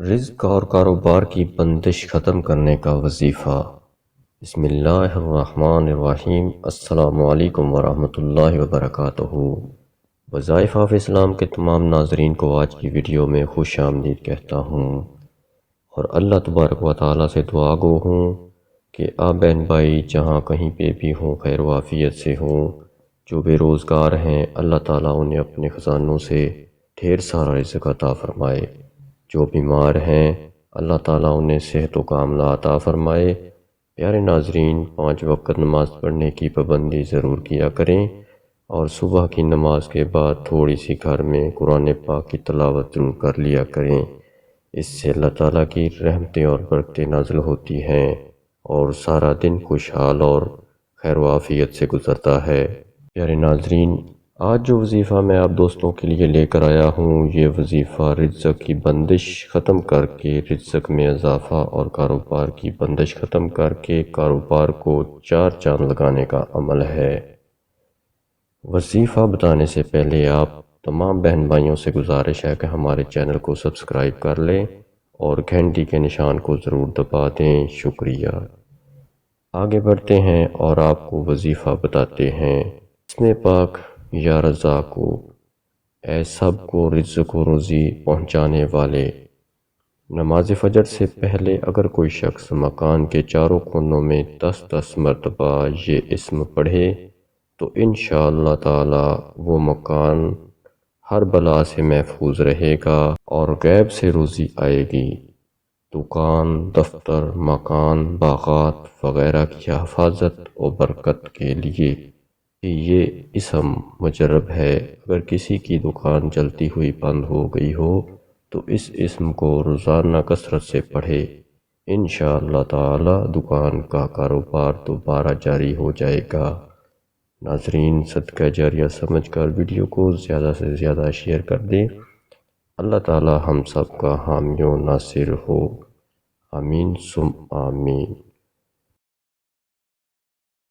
رزق اور کاروبار کی بندش ختم کرنے کا وظیفہ۔ بسم اللہ الرحمن الرحیم۔ السلام علیکم ورحمۃ اللہ وبرکاتہ۔ وظائف آف اسلام کے تمام ناظرین کو آج کی ویڈیو میں خوش آمدید کہتا ہوں، اور اللہ تبارک و تعالیٰ سے دعا گو ہوں کہ آپ بہن بھائی جہاں کہیں پہ بھی ہوں خیر و عافیت سے ہوں۔ جو بے روزگار ہیں اللہ تعالیٰ انہیں اپنے خزانوں سے ڈھیر سارا رزق عطا فرمائے۔ جو بیمار ہیں اللہ تعالیٰ انہیں صحت و کاملہ عطا فرمائے۔ پیارے ناظرین، 5 وقت نماز پڑھنے کی پابندی ضرور کیا کریں، اور صبح کی نماز کے بعد تھوڑی سی گھر میں قرآن پاک کی تلاوت ضرور کر لیا کریں۔ اس سے اللہ تعالیٰ کی رحمتیں اور برکتیں نازل ہوتی ہیں اور سارا دن خوشحال اور خیر و عافیت سے گزرتا ہے۔ پیارے ناظرین، آج جو وظیفہ میں آپ دوستوں کے لیے لے کر آیا ہوں، یہ وظیفہ رزق کی بندش ختم کر کے رزق میں اضافہ اور کاروبار کی بندش ختم کر کے کاروبار کو 4 چاند لگانے کا عمل ہے۔ وظیفہ بتانے سے پہلے آپ تمام بہن بھائیوں سے گزارش ہے کہ ہمارے چینل کو سبسکرائب کر لیں اور گھنٹی کے نشان کو ضرور دبا دیں۔ شکریہ۔ آگے بڑھتے ہیں اور آپ کو وظیفہ بتاتے ہیں۔ اسم پاک یا رزاقو، اے سب کو رزق و روزی پہنچانے والے۔ نماز فجر سے پہلے اگر کوئی شخص مکان کے چاروں کونوں میں 10 مرتبہ یہ اسم پڑھے تو انشاءاللہ تعالی وہ مکان ہر بلا سے محفوظ رہے گا اور غیب سے روزی آئے گی۔ دکان، دفتر، مکان، باغات وغیرہ کی حفاظت و برکت کے لیے یہ اسم مجرب ہے۔ اگر کسی کی دکان چلتی ہوئی بند ہو گئی ہو تو اس اسم کو روزانہ کثرت سے پڑھے، انشاءاللہ تعالی دکان کا کاروبار دوبارہ جاری ہو جائے گا۔ ناظرین، صدقہ جاریہ سمجھ کر ویڈیو کو زیادہ سے زیادہ شیئر کر دیں۔ اللہ تعالی ہم سب کا حامی و ناصر ہو۔ آمین ثم آمین۔